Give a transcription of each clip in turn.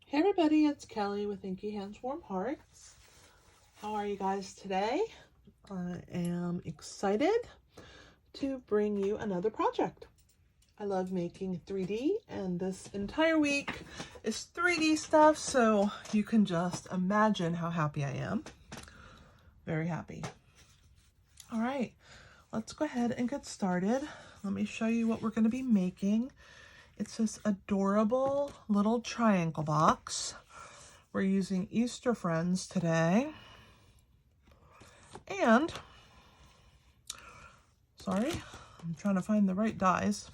Hey everybody, it's Kelly with Inky Hands Warm Hearts. How are you guys today? I am excited to bring you another project. I love making 3D, and this entire week is 3D stuff, so you can just imagine how happy I am. Very happy. All right, let's go ahead and get started. Let me show you what we're going to be making. It's this adorable little triangle box. We're using Easter Friends today. And, sorry, I'm trying to find the right dies.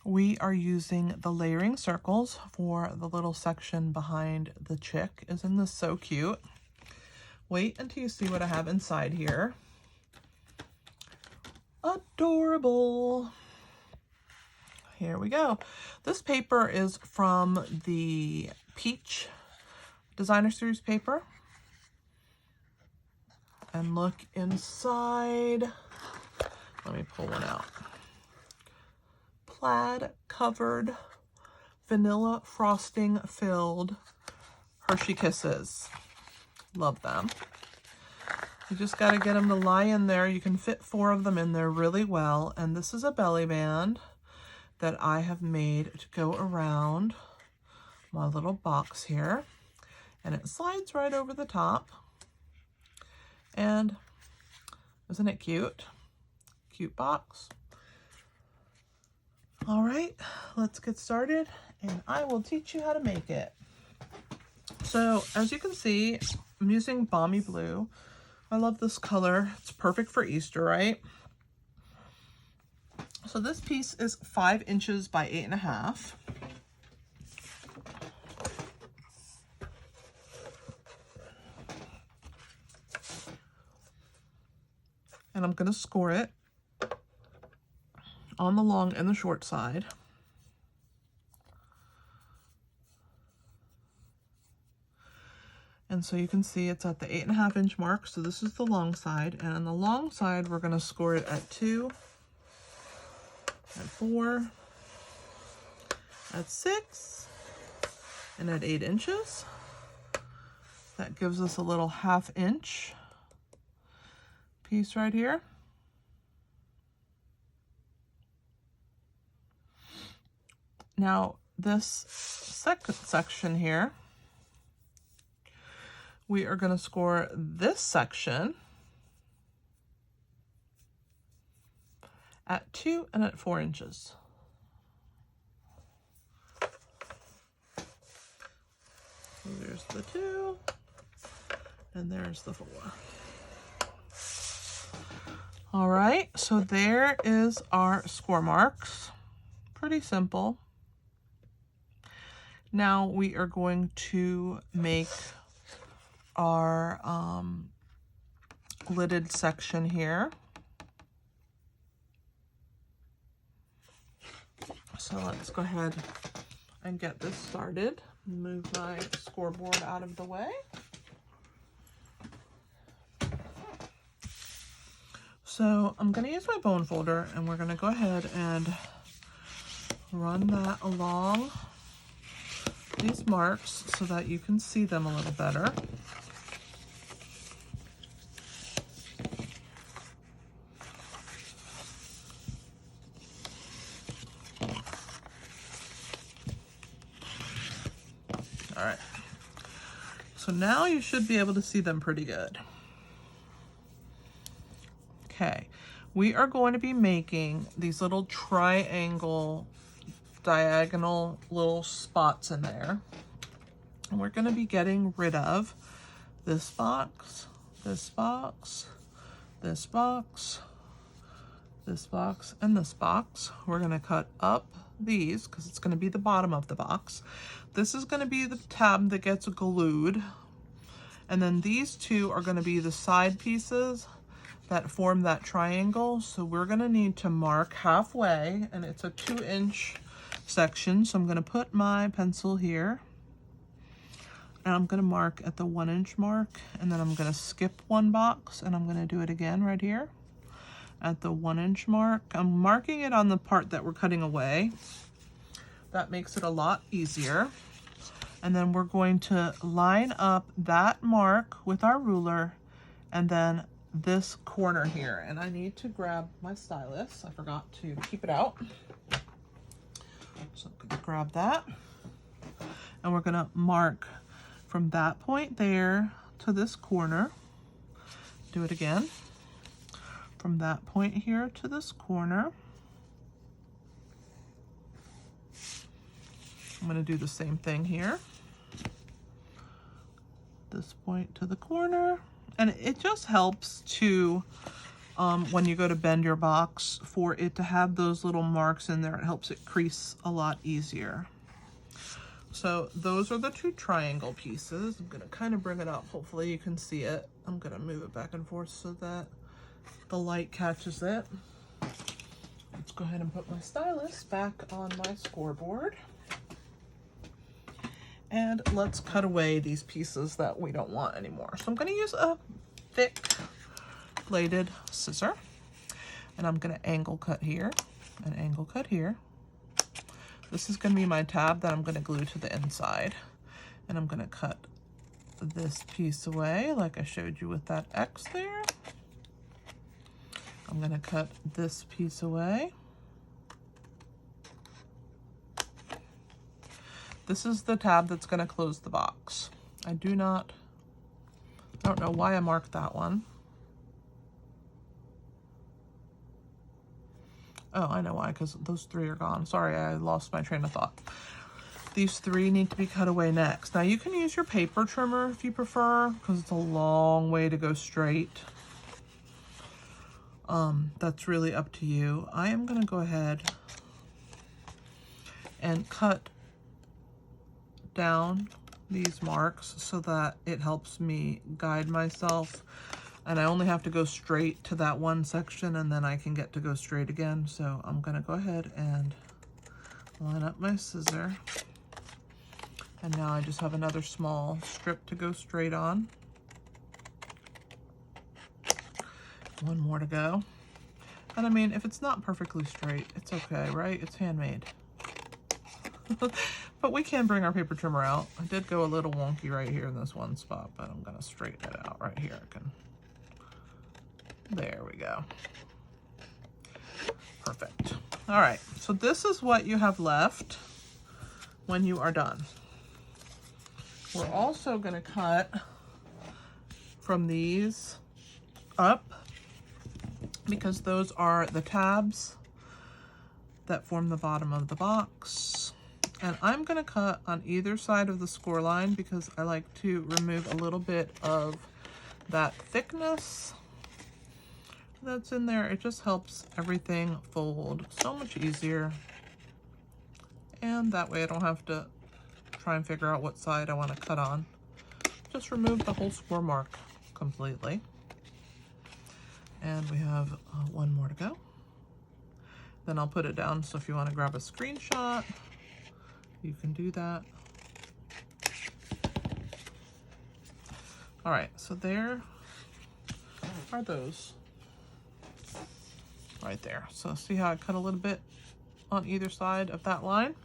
We are using the layering circles for the little section behind the chick. Isn't this so cute? Wait until you see what I have inside here. Adorable. Here we go. This paper is from the Peach Designer Series paper. And look inside. Let me pull one out. Plaid covered, vanilla frosting filled Hershey Kisses. Love them. You just got to get them to lie in there. You can fit 4 of them in there really well. And this is a belly band that I have made to go around my little box here. And it slides right over the top. And isn't it cute? Cute box. All right, let's get started and I will teach you how to make it. So as you can see, I'm using Balmy Blue. I love this color. It's perfect for Easter, right? So this piece is 5 inches by 8.5. And I'm going to score it on the long and the short side. And so you can see it's at the 8.5 inch mark. So this is the long side. And on the long side, we're going to score it at 2, at 4, at 6, and at 8 inches. That gives us a little 1/2 inch piece right here. Now this second section here, we are going to score this section at 2 and at 4 inches. So there's the 2 and there's the 4. All right, so there is our score marks. Pretty simple. Now we are going to make our lidded section here. So let's go ahead and get this started. Move my scoreboard out of the way. So I'm going to use my bone folder and we're going to go ahead and run that along these marks so that you can see them a little better. All right. So now you should be able to see them pretty good. Okay, we are going to be making these little triangle diagonal little spots in there. And we're going to be getting rid of this box, this box, this box, this box, and this box. We're going to cut up these because it's going to be the bottom of the box. This is going to be the tab that gets glued. And then these 2 are going to be the side pieces that form that triangle. So we're going to need to mark halfway, and it's a 2 inch section. So I'm going to put my pencil here and I'm going to mark at the 1 inch mark, and then I'm going to skip 1 box and I'm going to do it again right here at the 1 inch mark. I'm marking it on the part that we're cutting away. That makes it a lot easier. And then we're going to line up that mark with our ruler and then this corner here. And I need to grab my stylus. I forgot to keep it out. So I'm gonna grab that. And we're gonna mark from that point there to this corner. Do it again. From that point here to this corner. I'm gonna do the same thing here. This point to the corner. And it just helps to, when you go to bend your box, for it to have those little marks in there. It helps it crease a lot easier. So those are the two triangle pieces. I'm gonna kind of bring it up. Hopefully you can see it. I'm gonna move it back and forth so that the light catches it. Let's go ahead and put my stylus back on my scoreboard. And let's cut away these pieces that we don't want anymore. So I'm gonna use a thick bladed scissor, and I'm gonna angle cut here and angle cut here. This is gonna be my tab that I'm gonna glue to the inside. And I'm gonna cut this piece away like I showed you with that X there. I'm gonna cut this piece away. This is the tab that's going to close the box. I don't know why I marked that one. Oh, I know why, because those three are gone. Sorry, I lost my train of thought. These three need to be cut away next. Now you can use your paper trimmer if you prefer, because it's a long way to go straight. That's really up to you. I am going to go ahead and cut down these marks so that it helps me guide myself, and I only have to go straight to that one section and then I can get to go straight again. So I'm gonna go ahead and line up my scissor, and now I just have another small strip to go straight on. One more to go. And I mean, if it's not perfectly straight, it's okay, right? It's handmade. But we can bring our paper trimmer out. I did go a little wonky right here in this one spot, but I'm gonna straighten it out right here. There we go. Perfect. All right, so this is what you have left when you are done. We're also gonna cut from these up, because those are the tabs that form the bottom of the box. And I'm gonna cut on either side of the score line because I like to remove a little bit of that thickness that's in there. It just helps everything fold so much easier. And that way I don't have to try and figure out what side I want to cut on. Just remove the whole score mark completely. And we have one more to go. Then I'll put it down, so if you want to grab a screenshot, you can do that. All right, so there are those right there. So see how I cut a little bit on either side of that line?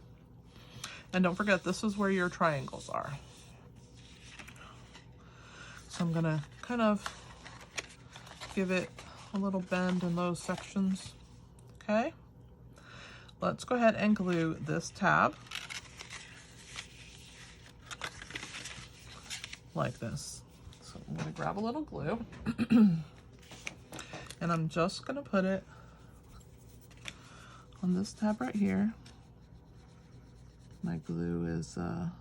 And don't forget, this is where your triangles are. So I'm gonna kind of give it a little bend in those sections, okay? Let's go ahead and glue this tab like this. So I'm gonna grab a little glue and I'm just gonna put it on this tab right here. My glue is I'm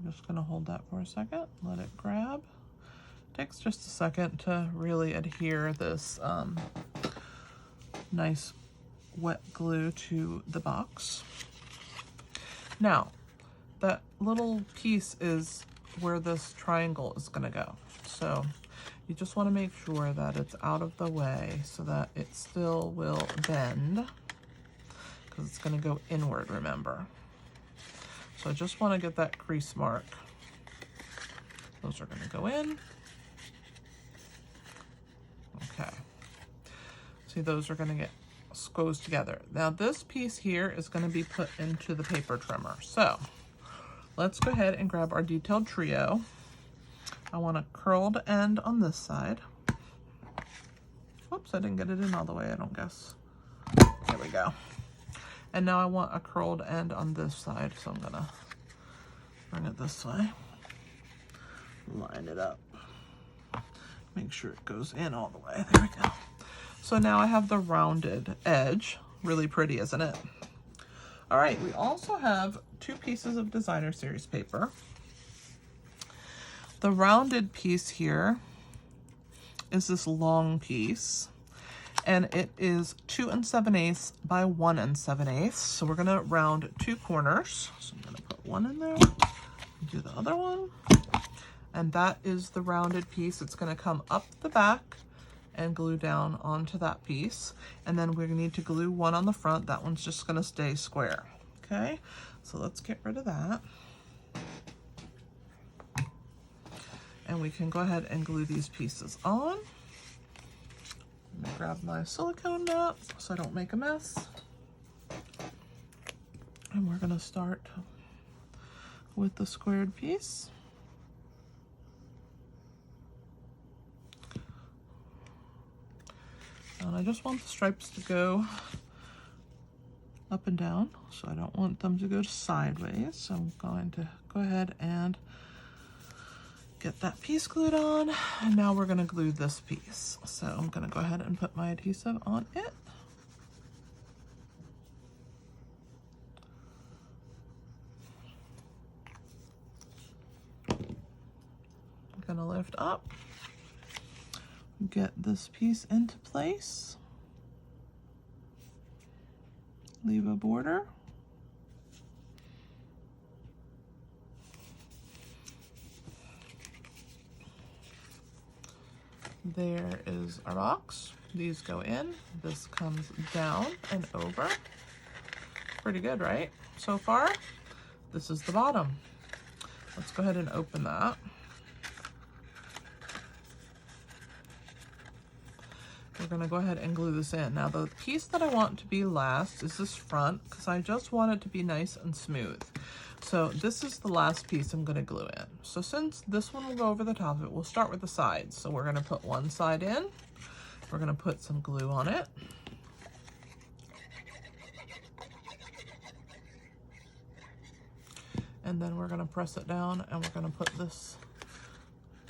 just gonna hold that for a second, let it grab. Takes just a second to really adhere this nice wet glue to the box. Now, that little piece is where this triangle is gonna go. So you just wanna make sure that it's out of the way so that it still will bend, because it's gonna go inward, remember. So I just wanna get that crease mark. Those are gonna go in. Okay. See, those are gonna get goes together. Now this piece here is gonna be put into the paper trimmer. So let's go ahead and grab our detailed trio. I want a curled end on this side. Whoops, I didn't get it in all the way, I don't guess. There we go. And now I want a curled end on this side, so I'm gonna bring it this way. Line it up. Make sure it goes in all the way. There we go. So now I have the rounded edge. Really pretty, isn't it? All right, we also have 2 pieces of designer series paper. The rounded piece here is this long piece, and it is 2 7/8 by 1 7/8. So we're gonna round 2 corners. So I'm gonna put one in there, do the other one, and that is the rounded piece. It's gonna come up the back and glue down onto that piece, and then we're gonna need to glue one on the front. That one's just gonna stay square. Okay, so let's get rid of that. And we can go ahead and glue these pieces on. Let me grab my silicone mat so I don't make a mess. And we're gonna start with the squared piece. And I just want the stripes to go up and down, so I don't want them to go sideways. So I'm going to go ahead and get that piece glued on, and now we're gonna glue this piece. So I'm gonna go ahead and put my adhesive on it. I'm gonna lift up, get this piece into place, leave a border. There is our box. These go in, this comes down and over. Pretty good, right? So far, this is the bottom. Let's go ahead and open that. We're gonna go ahead and glue this in. Now the piece that I want to be last is this front, because I just want it to be nice and smooth. So this is the last piece I'm gonna glue in. So since this one will go over the top of it, we'll start with the sides. So we're gonna put one side in. We're gonna put some glue on it. And then we're gonna press it down, and we're gonna put this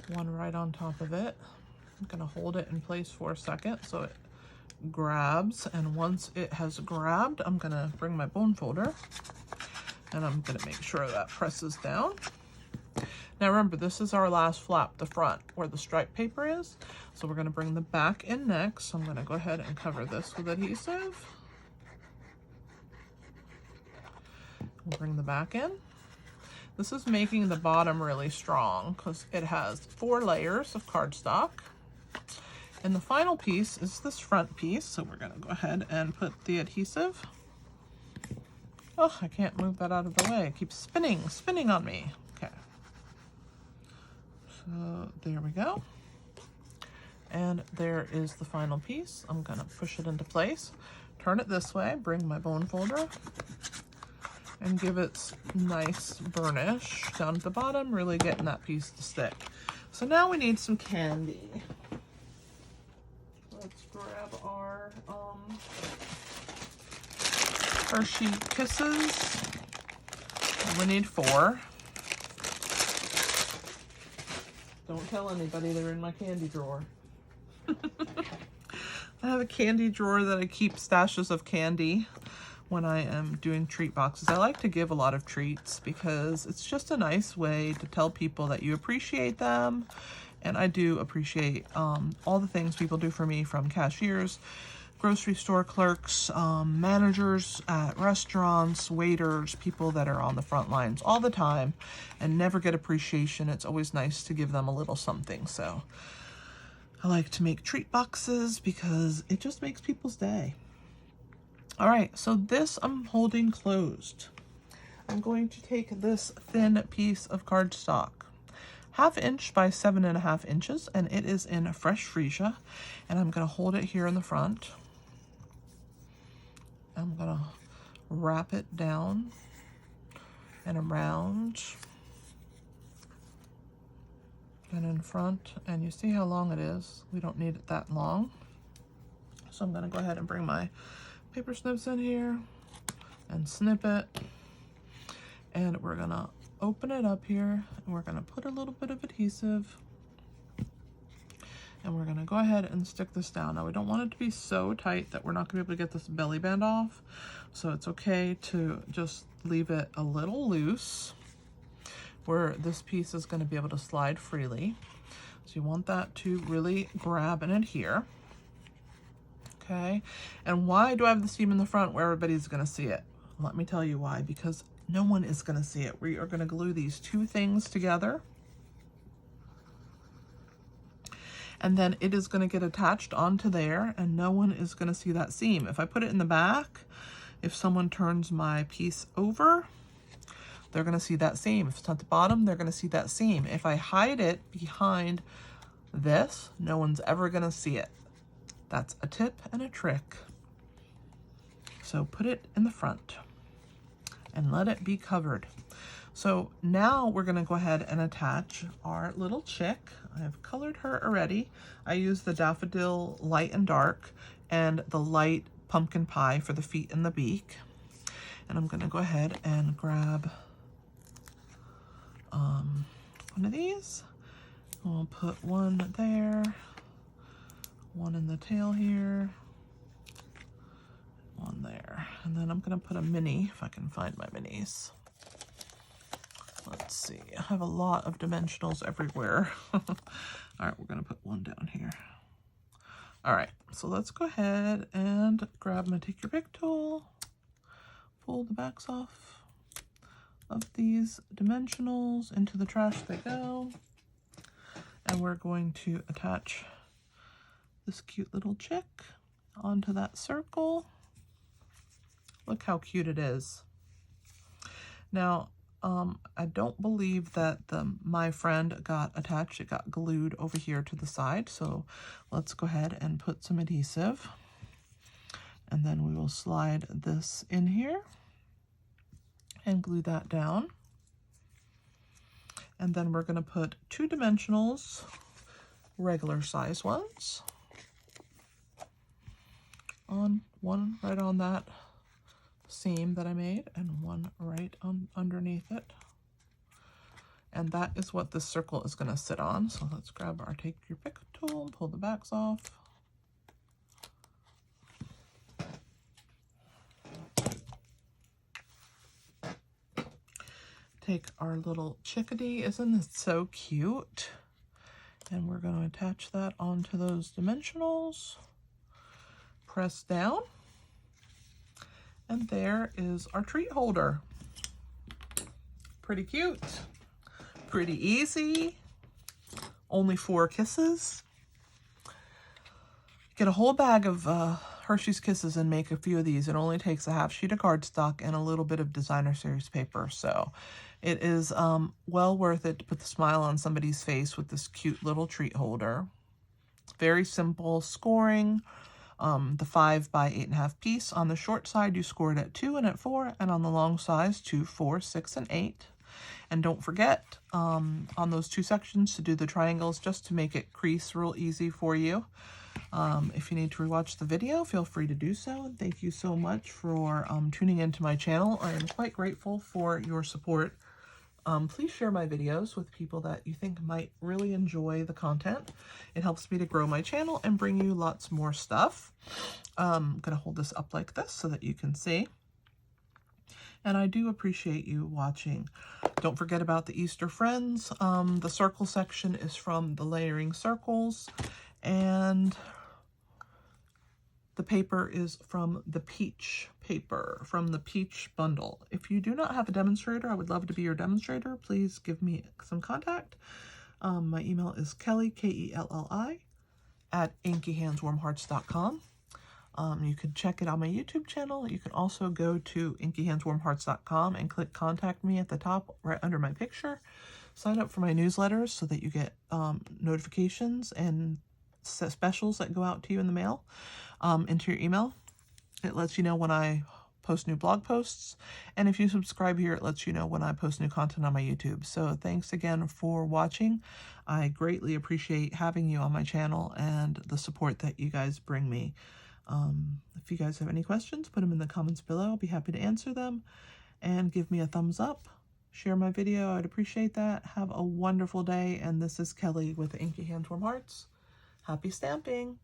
one right on top of it. I'm gonna hold it in place for a second so it grabs, and once it has grabbed, I'm gonna bring my bone folder and I'm gonna make sure that presses down. Now remember, this is our last flap, the front, where the stripe paper is. So we're gonna bring the back in next. So I'm gonna go ahead and cover this with adhesive. We'll bring the back in. This is making the bottom really strong because it has 4 layers of cardstock. And the final piece is this front piece. So we're gonna go ahead and put the adhesive. Oh, I can't move that out of the way. It keeps spinning on me. Okay. So there we go. And there is the final piece. I'm gonna push it into place, turn it this way, bring my bone folder, and give it nice burnish down at the bottom, really getting that piece to stick. So now we need some candy. Let's grab our Hershey Kisses. We need 4. Don't tell anybody, they're in my candy drawer. I have a candy drawer that I keep stashes of candy when I am doing treat boxes. I like to give a lot of treats because it's just a nice way to tell people that you appreciate them. And I do appreciate all the things people do for me, from cashiers, grocery store clerks, managers at restaurants, waiters, people that are on the front lines all the time and never get appreciation. It's always nice to give them a little something. So I like to make treat boxes because it just makes people's day. All right, so this I'm holding closed. I'm going to take this thin piece of cardstock. 1/2 inch by 7.5 inches, and it is in fresh freesia. And I'm gonna hold it here in the front. I'm gonna wrap it down and around and in front, and you see how long it is. We don't need it that long. So I'm gonna go ahead and bring my paper snips in here and snip it. And we're gonna open it up here, and we're gonna put a little bit of adhesive, and we're gonna go ahead and stick this down. Now we don't want it to be so tight that we're not gonna be able to get this belly band off. So it's okay to just leave it a little loose where this piece is gonna be able to slide freely. So you want that to really grab and adhere. Okay, and why do I have the seam in the front where everybody's gonna see it? Let me tell you why, because no one is gonna see it. We are gonna glue these two things together, and then it is gonna get attached onto there, and no one is gonna see that seam. If I put it in the back, if someone turns my piece over, they're gonna see that seam. If it's at the bottom, they're gonna see that seam. If I hide it behind this, no one's ever gonna see it. That's a tip and a trick. So put it in the front and let it be covered. So now we're gonna go ahead and attach our little chick. I've colored her already. I use the daffodil light and dark and the light pumpkin pie for the feet and the beak. And I'm gonna go ahead and grab one of these. We'll put one there, one in the tail here, one there. And then I'm gonna put a mini, if I can find my minis. Let's see, I have a lot of dimensionals everywhere. All right, we're gonna put one down here. All right, so let's go ahead and grab my Take Your Pick tool, pull the backs off of these dimensionals, into the trash they go. And we're going to attach this cute little chick onto that circle. Look how cute it is. Now, I don't believe that my friend got attached. It got glued over here to the side. So let's go ahead and put some adhesive. And then we will slide this in here and glue that down. And then we're gonna put 2 dimensionals, regular size ones, on one right on that seam that I made, and one right on underneath it. And that is what this circle is gonna sit on. So let's grab our Take Your Pick tool and pull the backs off. Take our little chickadee, isn't it so cute? And we're going to attach that onto those dimensionals. Press down. And there is our treat holder. Pretty cute. Pretty easy. Only 4 kisses. Get a whole bag of Hershey's Kisses and make a few of these. It only takes a half sheet of cardstock and a little bit of designer series paper. So it is well worth it to put the smile on somebody's face with this cute little treat holder. Very simple scoring. The 5 by 8.5 piece. On the short side, you score it at 2 and at 4, and on the long size, 2, 4, 6, and 8. And don't forget on those 2 sections to do the triangles just to make it crease real easy for you. If you need to rewatch the video, feel free to do so. And thank you so much for tuning into my channel. I am quite grateful for your support. Please share my videos with people that you think might really enjoy the content. It helps me to grow my channel and bring you lots more stuff. I'm going to hold this up like this so that you can see. And I do appreciate you watching. Don't forget about the Easter Friends. The circle section is from the Layering Circles, and the paper is from the Peach paper, from the Peach bundle. If you do not have a demonstrator, I would love to be your demonstrator. Please give me some contact. My email is Kelly, Kelli, at inkyhandswarmhearts.com. You can check it on my YouTube channel. You can also go to inkyhandswarmhearts.com and click contact me at the top right under my picture Sign up for my newsletters so that you get notifications and specials that go out to you in the mail, into your email. It lets you know when I post new blog posts, and if you subscribe here, it lets you know when I post new content on my YouTube. So thanks again for watching. I greatly appreciate having you on my channel and the support that you guys bring me. If you guys have any questions, put them in the comments below. I'll be happy to answer them, and give me a thumbs up. Share my video. I'd appreciate that. Have a wonderful day. And this is Kelly with Inky Hands Warm Hearts. Happy stamping!